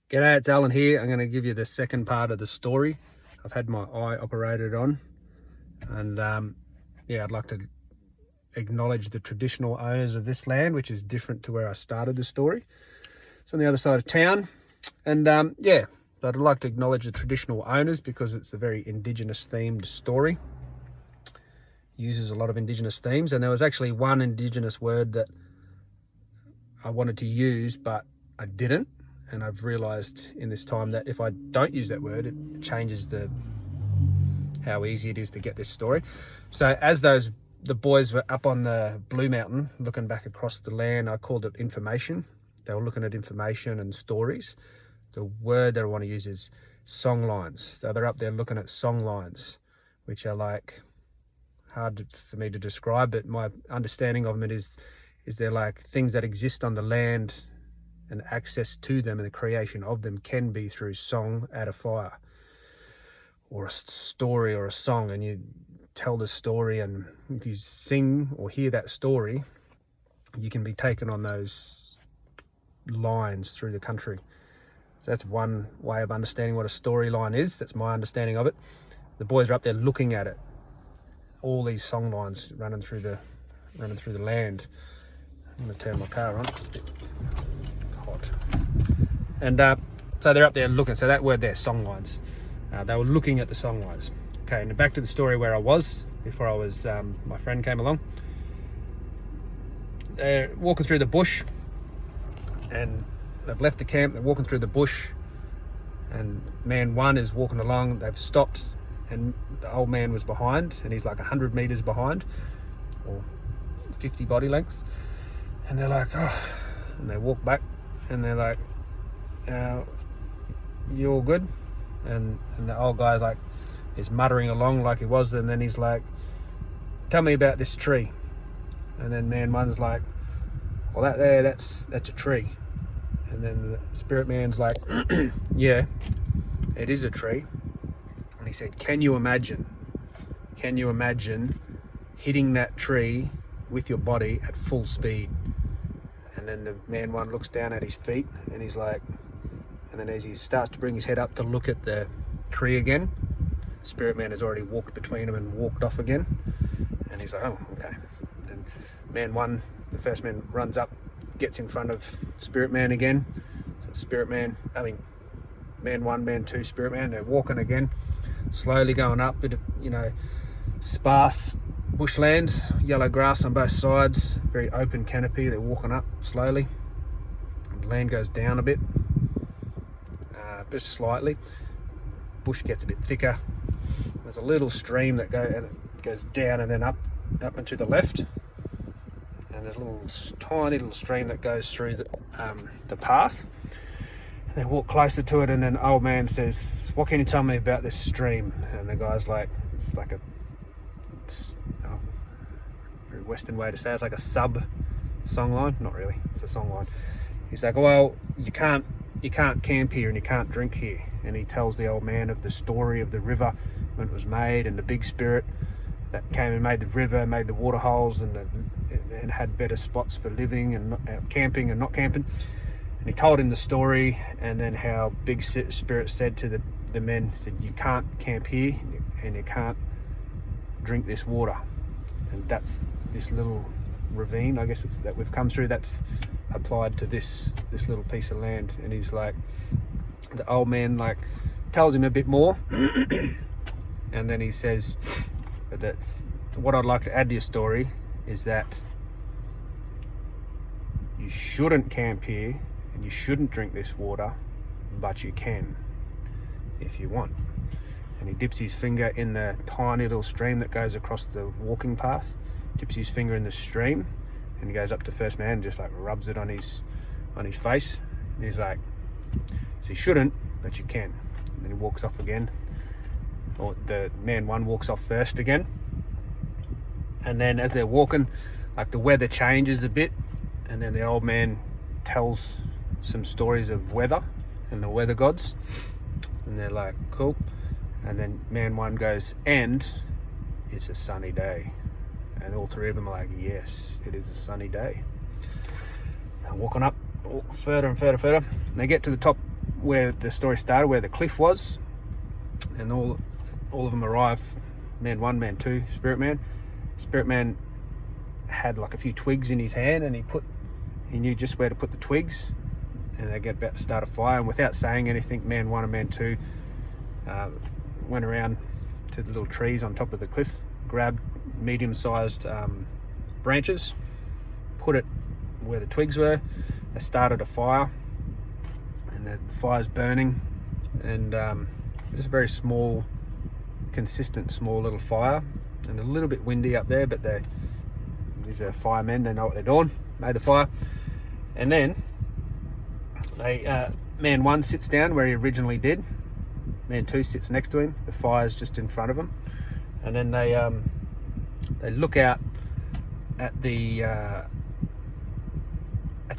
G'day, it's Alan here. I'm going to give you the second part of the story. I've had my eye operated on, and yeah, I'd like to acknowledge the traditional owners of this land, which is different to where I started the story. It's on the other side of town, and yeah, I'd like to acknowledge the traditional owners because it's a very Indigenous themed story. Uses a lot of Indigenous themes, and there was actually one Indigenous word that I wanted to use, but I didn't. And I've realised in this time that if I don't use that word, it changes how easy it is to get this story. So as the boys were up on the Blue Mountain looking back across the land, I called it information. They were looking at information and stories. The word that I want to use is song lines. So they're up there looking at song lines, which are like hard for me to describe, but my understanding of them is they're like things that exist on the land, and access to them and the creation of them can be through song at a fire, or a story or a song, and you tell the story, and if you sing or hear that story, you can be taken on those lines through the country. So that's one way of understanding what a storyline is. That's my understanding of it. The boys are up there looking at it, all these song lines running through the land. I'm going to turn my car on. It's a bit hot. And so they're up there looking. So that word there, song lines. They were looking at the song lines. Okay, and back to the story where I was before my friend came along. They're walking through the bush, and they've left the camp. They're walking through the bush, and man one is walking along. They've stopped, and the old man was behind, and he's like 100 meters behind, or 50 body lengths. And they're like, oh, and they walk back, and they're like, you all good? And the old guy like is muttering along like he was, and then he's like, tell me about this tree. And then man one's like, well, that's a tree. And then the spirit man's like, yeah, it is a tree. And he said, can you imagine hitting that tree with your body at full speed? And then the man one looks down at his feet, and he's like, and then as he starts to bring his head up to look at the tree again, spirit man has already walked between them and walked off again. And he's like, oh, okay. Then man one, the first man, runs up, gets in front of spirit man again. So man one, man two, spirit man, they're walking again, slowly going up, bit of, sparse bushland, yellow grass on both sides, very open canopy. They're walking up slowly. The land goes down a bit, just slightly. Bush gets a bit thicker. There's a little stream that goes down and then up and to the left. And there's a tiny little stream that goes through the path. And they walk closer to it, and then old man says, what can you tell me about this stream? And the guy's like, it's like a very Western way to say it. It's like a sub song line. Not really, it's a song line. He's like, well, you can't camp here and you can't drink here. And he tells the old man of the story of the river when it was made, and the big spirit that came and made the river, made the water holes, and had better spots for living and camping and not camping. And he told him the story, and then how big spirit said to the men, said, you can't camp here and you can't drink this water. And that's this little ravine, I guess that we've come through, that's applied to this little piece of land. And he's like, the old man like tells him a bit more and then he says that what I'd like to add to your story is that you shouldn't camp here and you shouldn't drink this water, but you can if you want. And he dips his finger in the tiny little stream that goes across the walking path, dips his finger in the stream, and he goes up to first man and just like rubs it on his face. And he's like, so you shouldn't, but you can. And then he walks off again, or the man one walks off first again. And then as they're walking, like the weather changes a bit, and then the old man tells some stories of weather and the weather gods, and they're like, cool. And then man one goes, and it's a sunny day. And all three of them are like, yes, it is a sunny day. They're walking up further and further. And they get to the top where the story started, where the cliff was, and all of them arrive. Man 1, Man 2, Spirit Man. Spirit Man had like a few twigs in his hand, and he knew just where to put the twigs, and they get about to start a fire, and without saying anything, Man 1 and Man 2 went around to the little trees on top of the cliff, grabbed medium-sized branches, put it where the twigs were. They started a fire, and the fire's burning, and just a very small, consistent, small little fire, and a little bit windy up there, but these are firemen, they know what they're doing. Made the fire, and then Man 1 sits down where he originally did. Man 2 sits next to him. The fire's just in front of him, and then they look out at the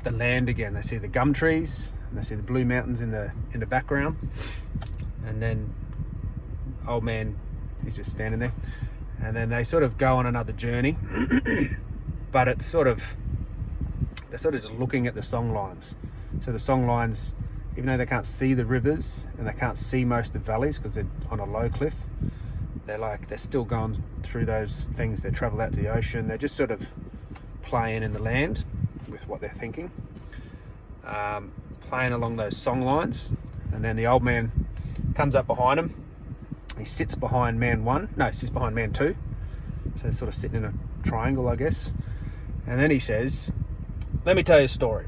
land again. They see the gum trees, and they see the blue mountains in the background, and then old man, he's just standing there, and then they sort of go on another journey. But they're sort of just looking at the song lines. So the song lines, even though they can't see the rivers and they can't see most of the valleys because they're on a low cliff, they're still going through those things. They travel out to the ocean. They're just sort of playing in the land with what they're thinking, playing along those song lines. And then the old man comes up behind him. He sits behind Man 1. No, he sits behind Man 2. So they're sort of sitting in a triangle, I guess. And then he says, "Let me tell you a story.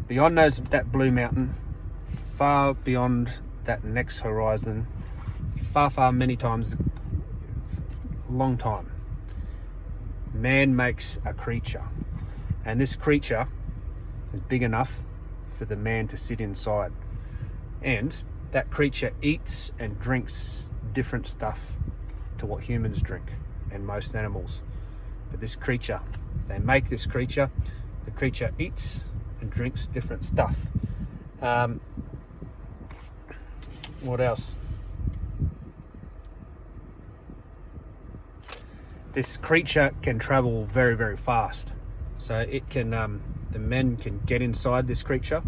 Beyond that blue mountain, far beyond that next horizon, far many times, long time, man makes a creature. And this creature is big enough for the man to sit inside. And that creature eats and drinks different stuff to what humans drink and most animals. But this creature, they make this creature, the creature eats and drinks different stuff." What else? This creature can travel very, very fast. So it can, the men can get inside this creature,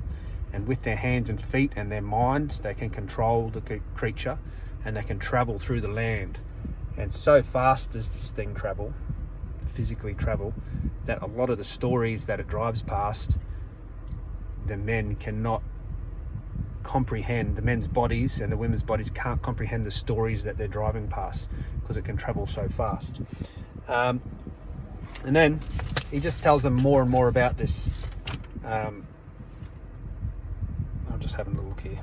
and with their hands and feet and their minds, they can control the creature, and they can travel through the land. And so fast does this thing travel, physically travel, that a lot of the stories that it drives past, the men cannot comprehend. The men's bodies and the women's bodies can't comprehend the stories that they're driving past because it can travel so fast. And then he just tells them more and more about this. I'm just having a look here.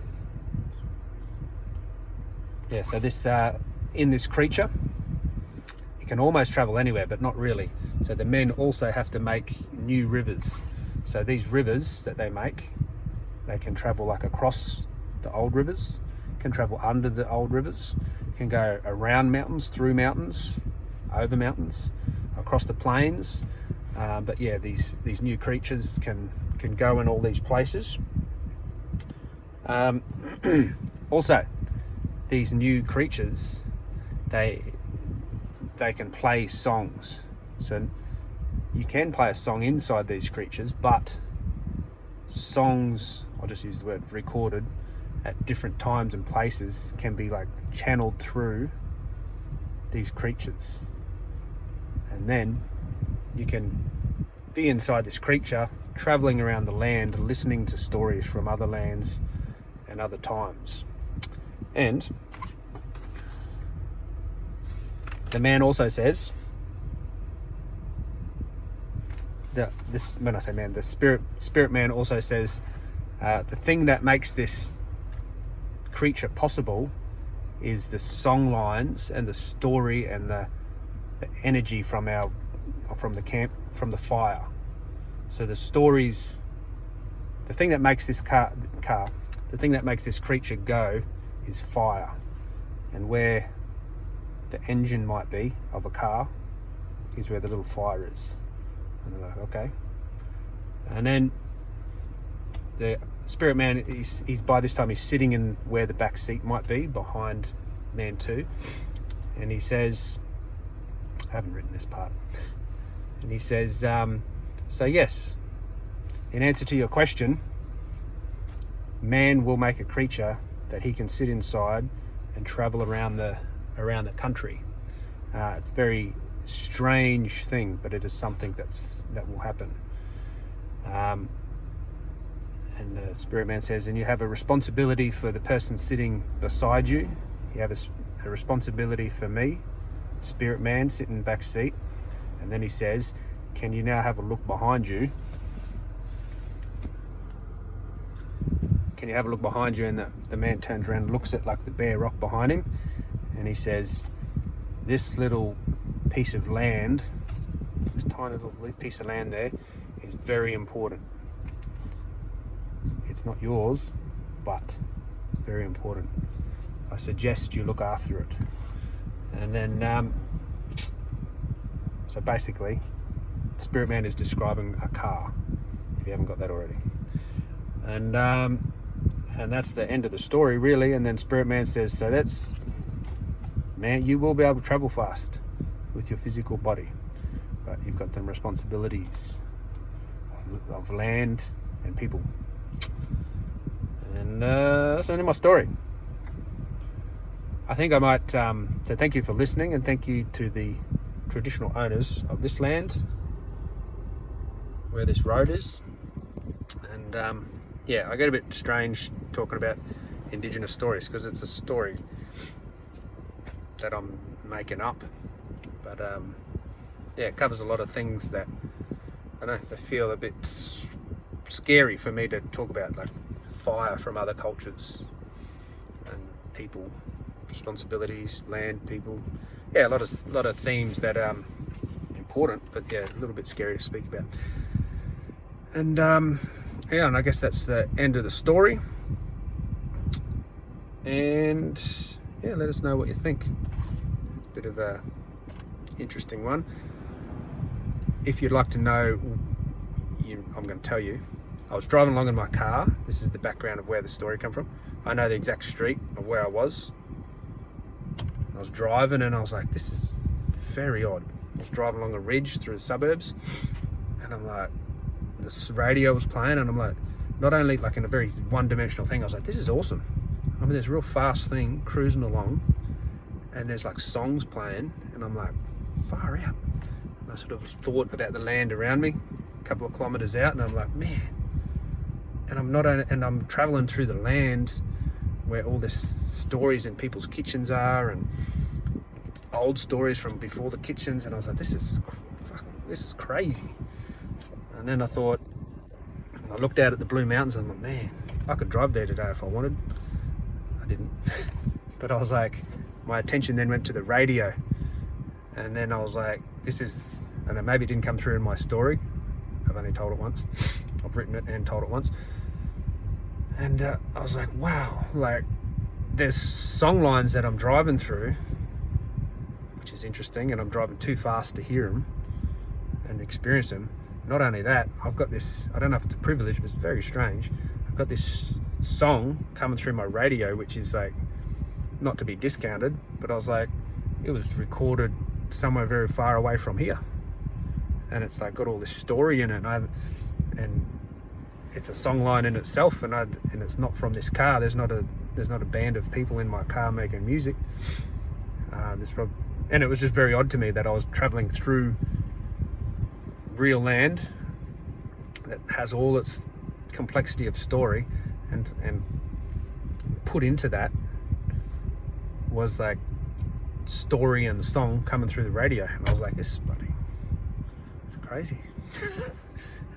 Yeah, so this in this creature, it can almost travel anywhere, but not really. So the men also have to make new rivers. So these rivers that they make, they can travel like across the old rivers, can travel under the old rivers, can go around mountains, through mountains, over mountains, across the plains. But yeah, these new creatures can go in all these places. Also, these new creatures, they can play songs. So you can play a song inside these creatures, but songs, I'll just use the word recorded, at different times and places can be like channeled through these creatures. And then you can be inside this creature, traveling around the land, listening to stories from other lands and other times. And the man also says that when I say man, the spirit man also says the thing that makes this creature possible is the song lines and the story and the energy from the camp, from the fire. So the stories, the thing that makes this the thing that makes this creature go is fire. And where the engine might be of a car is where the little fire is. And they're like, okay. And then the spirit man, he's by this time he's sitting in where the back seat might be, behind Man 2. And he says, I haven't written this part. And he says, so yes, in answer to your question, man will make a creature that he can sit inside and travel around the country. It's a very strange thing, but it is something that will happen. And the spirit man says, and you have a responsibility for the person sitting beside you. You have a responsibility for me, spirit man, sitting back seat. And then he says, can you now have a look behind you? Can you have a look behind you? And the man turns around and looks at like the bare rock behind him, and he says, this little piece of land, this tiny little piece of land there, is very important. It's not yours, but it's very important. I suggest you look after it. And then, so basically, Spirit Man is describing a car, if you haven't got that already. And that's the end of the story, really. And then Spirit Man says, so that's, man, you will be able to travel fast with your physical body, but you've got some responsibilities of land and people. And that's the end of my story. I think I might say thank you for listening, and thank you to the traditional owners of this land where this road is. And yeah, I get a bit strange talking about Indigenous stories because it's a story that I'm making up, but yeah, it covers a lot of things that I don't know, they feel a bit scary for me to talk about, like fire from other cultures and people, responsibilities, land, people. Yeah, a lot of themes that are important, but yeah, a little bit scary to speak about. And yeah, and I guess that's the end of the story. And yeah, let us know what you think. It's a bit of a interesting one. If you'd like to know, I'm going to tell you. I was driving along in my car. This is the background of where the story came from. I know the exact street of where I was. I was driving and I was like, this is very odd. I was driving along a ridge through the suburbs, and I'm like, this radio was playing, and I'm like, not only like in a very one-dimensional thing, I was like, this is awesome. I mean, there's a real fast thing cruising along, and there's like songs playing, and I'm like, far out. And I sort of thought about the land around me, a couple of kilometers out, and I'm like, man. And I'm traveling through the land where all the stories in people's kitchens are, and old stories from before the kitchens, and I was like, this is crazy. And then I thought, I looked out at the Blue Mountains, and I'm like, man, I could drive there today if I wanted. I didn't. But I was like, my attention then went to the radio, and then I was like, this is, and maybe it didn't come through in my story. I've only told it once. I've written it and told it once. And I was like, wow, like there's song lines that I'm driving through, which is interesting, and I'm driving too fast to hear them and experience them. Not only that, I've got this, I don't know if it's a privilege, but it's very strange. I've got this song coming through my radio, which is like, not to be discounted, but I was like, it was recorded somewhere very far away from here. And it's like got all this story in it, and it's a song line in itself, and it's not from this car. There's not a band of people in my car making music. And it was just very odd to me that I was traveling through real land that has all its complexity of story, and put into that was like story and song coming through the radio, and I was like, this is bloody, it's crazy.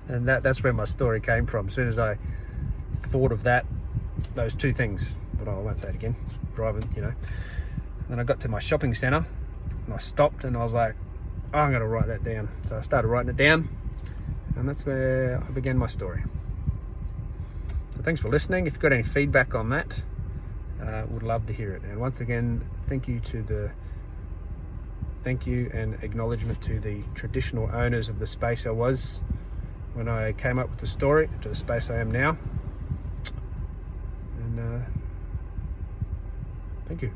And that's where my story came from. As soon as I thought of that, those two things, but I won't say it again, driving, you know. And then I got to my shopping centre, and I stopped, and I was like, oh, I'm going to write that down. So I started writing it down, and that's where I began my story. So thanks for listening. If you've got any feedback on that, would love to hear it. And once again, thank you and acknowledgement to the traditional owners of the space I was when I came up with the story, to the space I am now. And thank you.